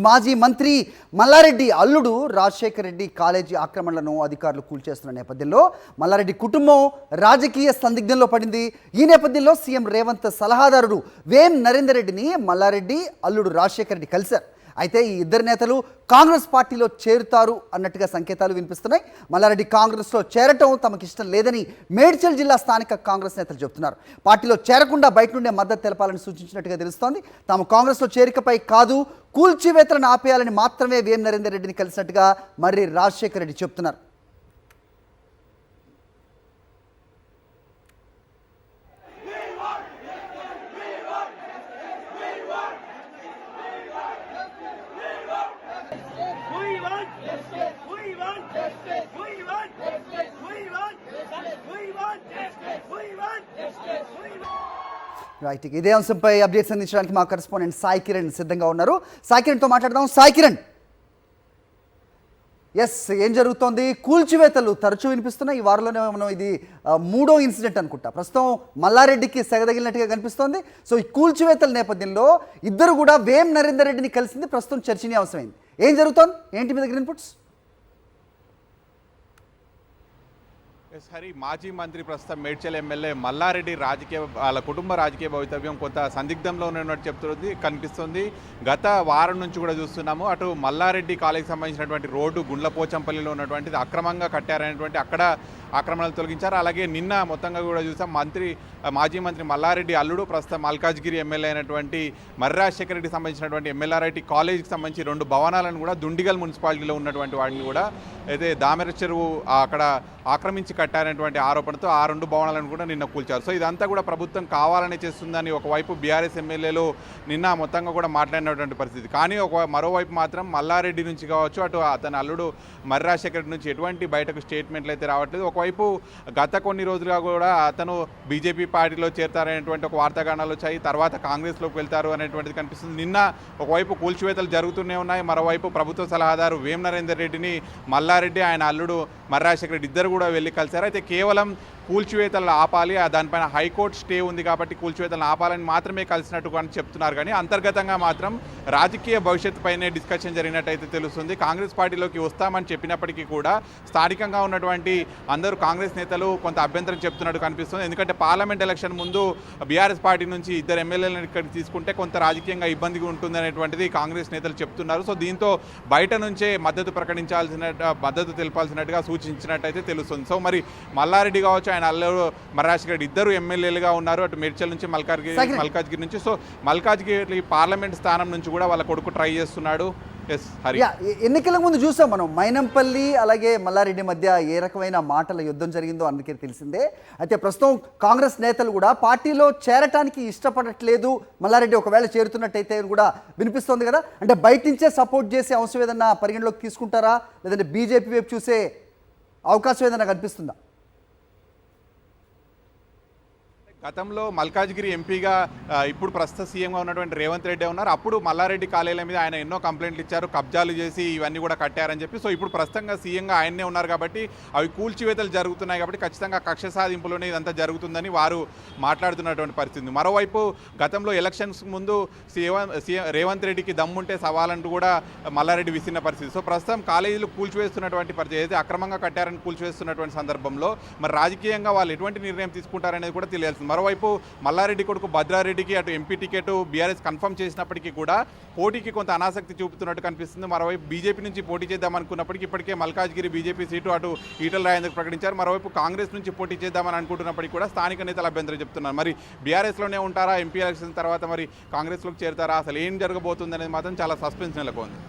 మాజీ మంత్రి మల్లారెడ్డి అల్లుడు రాజశేఖర్ రెడ్డి కాలేజీ ఆక్రమణలను అధికారులు కూల్చేస్తున్న నేపథ్యంలో మల్లారెడ్డి కుటుంబం రాజకీయ సందిగ్ధంలో పడింది. ఈ నేపథ్యంలో సీఎం రేవంత్ సలహాదారుడు వేం నరేందర్ రెడ్డిని మల్లారెడ్డి అల్లుడు రాజశేఖర్ రెడ్డి కలిశారు. అయితే ఈ ఇద్దరు నేతలు కాంగ్రెస్ పార్టీలో చేరుతారు అన్నట్టుగా సంకేతాలు వినిపిస్తున్నాయి. మల్లారెడ్డి కాంగ్రెస్లో చేరటం తమకు ఇష్టం లేదని మేడ్చల్ జిల్లా స్థానిక కాంగ్రెస్ నేతలు చెబుతున్నారు. పార్టీలో చేరకుండా బయట నుండే మద్దతు తెలపాలని సూచించినట్టుగా తెలుస్తోంది. తాము కాంగ్రెస్లో చేరికపై కాదు, కూల్చివేతలను ఆపేయాలని మాత్రమే వేం నరేందర్ రెడ్డిని కలిసినట్టుగా మర్రి రాజశేఖర్ రెడ్డి చెబుతున్నారు. రైట్, ఇదే అంశంపై అప్డేట్స్ అందించడానికి మా కరెస్పాండెంట్ సాయి కిరణ్ సిద్ధంగా ఉన్నారు. సాయి కిరణ్తో మాట్లాడదాం. సాయి కిరణ్, ఎస్, ఏం జరుగుతోంది? కూల్చివేతలు తరచూ వినిపిస్తున్నాయి. ఈ వారంలోనే మనం ఇది మూడో ఇన్సిడెంట్ అనుకుంటా. ప్రస్తుతం మల్లారెడ్డికి సెగదగిలినట్టుగా కనిపిస్తోంది. సో ఈ కూల్చివేతల నేపథ్యంలో ఇద్దరు కూడా వేం నరేందర్ రెడ్డిని కలిసింది ప్రస్తుతం చర్చనీయాంశమైంది. ఏం జరుగుతోంది? ఏంటి మీ దగ్గర ఇన్పుట్స్? హరి, మాజీ మంత్రి ప్రస్తుతం మేడ్చల్ ఎమ్మెల్యే మల్లారెడ్డి వాళ్ళ కుటుంబ రాజకీయ భవితవ్యం కొంత సందిగ్ధంలో ఉన్నట్టు కనిపిస్తుంది. గత వారం నుంచి కూడా చూస్తున్నాము. అటు మల్లారెడ్డి కాలేజీకి సంబంధించినటువంటి రోడ్డు గుండ్లపోచంపల్లిలో ఉన్నటువంటిది అక్రమంగా కట్టారనేటువంటి అక్కడ ఆక్రమణలు తొలగించారు. అలాగే నిన్న మొత్తంగా కూడా చూసాం మాజీ మంత్రి మల్లారెడ్డి అల్లుడు ప్రస్తుతం మల్కాజ్గిరి ఎమ్మెల్యే అయినటువంటి మర్రి రాజశేఖర రెడ్డికి సంబంధించినటువంటి ఎమ్మెల్యేరెడ్డి కాలేజీకి సంబంధించి 2 భవనాలను కూడా దుండిగల్ మున్సిపాలిటీలో ఉన్నటువంటి వాటిని కూడా అయితే దామెర చెరువు అక్కడ ఆక్రమించి కట్టారనేటువంటి ఆరోపణతో ఆ 2 భవనాలను కూడా నిన్న కూల్చారు. సో ఇదంతా కూడా ప్రభుత్వం కావాలని చేస్తుందని ఒకవైపు బీఆర్ఎస్ ఎమ్మెల్యేలు నిన్న మొత్తంగా కూడా మాట్లాడినటువంటి పరిస్థితి. కానీ మరోవైపు మాత్రం మల్లారెడ్డి నుంచి కావచ్చు, అటు అతని అల్లుడు మర్రి రాజశేఖర రెడ్డి నుంచి ఎటువంటి బయటకు స్టేట్మెంట్లు అయితే రావట్లేదు. ఒకవైపు గత కొన్ని రోజులుగా కూడా అతను బీజేపీ పార్టీలో చేరతారనేటువంటి ఒక వార్తాగానాలు వచ్చాయి. తర్వాత కాంగ్రెస్లోకి వెళ్తారు అనేటువంటిది కనిపిస్తుంది. నిన్న ఒకవైపు కూల్చివేతలు జరుగుతూనే ఉన్నాయి. మరోవైపు ప్రభుత్వ సలహాదారు వేం నరేందర్ రెడ్డిని మల్లారెడ్డి, ఆయన అల్లుడు మర్రి రాజశేఖర రెడ్డి ఇద్దరు కూడా వెళ్ళి కలిశారు. అయితే కేవలం కూల్చివేతలను ఆపాలి, దానిపైన హైకోర్టు స్టే ఉంది కాబట్టి కూల్చివేతలను ఆపాలని మాత్రమే కలిసినట్టు అని చెప్తున్నారు. కానీ అంతర్గతంగా మాత్రం రాజకీయ భవిష్యత్తుపైనే డిస్కషన్ జరిగినట్టయితే తెలుస్తుంది. కాంగ్రెస్ పార్టీలోకి వస్తామని చెప్పినప్పటికీ కూడా స్థానికంగా ఉన్నటువంటి అందరూ కాంగ్రెస్ నేతలు కొంత అభ్యంతరం చెప్తున్నట్టు కనిపిస్తుంది. ఎందుకంటే పార్లమెంట్ ఎలక్షన్ ముందు బీఆర్ఎస్ పార్టీ నుంచి 2 ఎమ్మెల్యేలను ఇక్కడికి తీసుకుంటే కొంత రాజకీయంగా ఇబ్బందిగా ఉంటుంది అనేటువంటిది కాంగ్రెస్ నేతలు చెప్తున్నారు. సో దీంతో బయట నుంచే మద్దతు తెలపాల్సినట్టుగా సూచించినట్టయితే తెలుస్తుంది. సో మరి మల్లారెడ్డి కావచ్చు, ఆయన అల్లుడు మర్రి రాజశేఖర రెడ్డి ఇద్దరు ఎమ్మెల్యేలుగా ఉన్నారు అటు మేడ్చల్ నుంచి మల్కాజ్గిరి నుంచి. సో మల్కాజ్గిరి పార్లమెంట్ స్థానం నుంచి కూడా వాళ్ళ కొడుకు ట్రై చేస్తున్నాడు. ఎన్నికల ముందు చూసాం మనం మైనంపల్లి అలాగే మల్లారెడ్డి మధ్య ఏ రకమైన మాటల యుద్ధం జరిగిందో అందుకే తెలిసిందే. అయితే ప్రస్తుతం కాంగ్రెస్ నేతలు కూడా పార్టీలో చేరటానికి ఇష్టపడట్లేదు, మల్లారెడ్డి ఒకవేళ చేరుతున్నట్టయితే కూడా వినిపిస్తోంది కదా. అంటే బయట నుంచే సపోర్ట్ చేసే అంశం ఏదన్నా పరిగణలోకి తీసుకుంటారా, లేదంటే బీజేపీ వైపు చూసే అవకాశం ఏదైనా కనిపిస్తుందా? గతంలో మల్కాజ్గిరి ఎంపీగా ఇప్పుడు ప్రస్తుత సీఎంగా ఉన్నటువంటి రేవంత్ రెడ్డి ఉన్నారు. అప్పుడు మల్లారెడ్డి కాలేజీల మీద ఆయన ఎన్నో కంప్లైంట్లు ఇచ్చారు, కబ్జాలు చేసి ఇవన్నీ కూడా కట్టారని చెప్పి. సో ఇప్పుడు ప్రస్తుతంగా సీఎంగా ఆయన్నే ఉన్నారు కాబట్టి అవి కూల్చివేతలు జరుగుతున్నాయి కాబట్టి ఖచ్చితంగా కక్ష సాధింపులోనే ఇదంతా జరుగుతుందని వారు మాట్లాడుతున్నటువంటి పరిస్థితి. మరోవైపు గతంలో ఎలక్షన్స్ ముందు రేవంత్ రెడ్డికి దమ్ముంటే సవాలంటూ కూడా మల్లారెడ్డి విసిన్న పరిస్థితి. సో ప్రస్తుతం కాలేజీలు కూల్చివేస్తున్నటువంటి పరిస్థితి, ఏదైతే అక్రమంగా కట్టారని కూల్చివేస్తున్నటువంటి సందర్భంలో మరి రాజకీయంగా వాళ్ళు ఎటువంటి నిర్ణయం తీసుకుంటారనేది కూడా తెలియాల్సింది. మరోవైపు మల్లారెడ్డి కొడుకు భద్రారెడ్డికి అటు ఎంపీ టికెట్ బీఆర్ఎస్ కన్ఫర్మ్ చేసినప్పటికీ కూడా పోటీకి కొంత అనాసక్తి చూపుతున్నట్టు కనిపిస్తుంది. మరోవైపు బీజేపీ నుంచి పోటీ చేద్దామనుకున్నప్పటికీ ఇప్పటికే మల్కాజ్గిరి బీజేపీ సీటు అటు ఈటల రాజేందర్ ప్రకటించారు. మరోవైపు కాంగ్రెస్ నుంచి పోటీ చేద్దామని అనుకుంటున్నప్పటికీ కూడా స్థానిక నేతలు అభ్యంతరం చెప్తున్నారు. మరి బీఆర్ఎస్లోనే ఉంటారా, ఎంపీ ఎలక్షన్ తర్వాత మరి కాంగ్రెస్లోకి చేరుతారా, అసలు ఏం జరగబోతుంది అనేది మాత్రం చాలా సస్పెన్స్ నెలకొంది.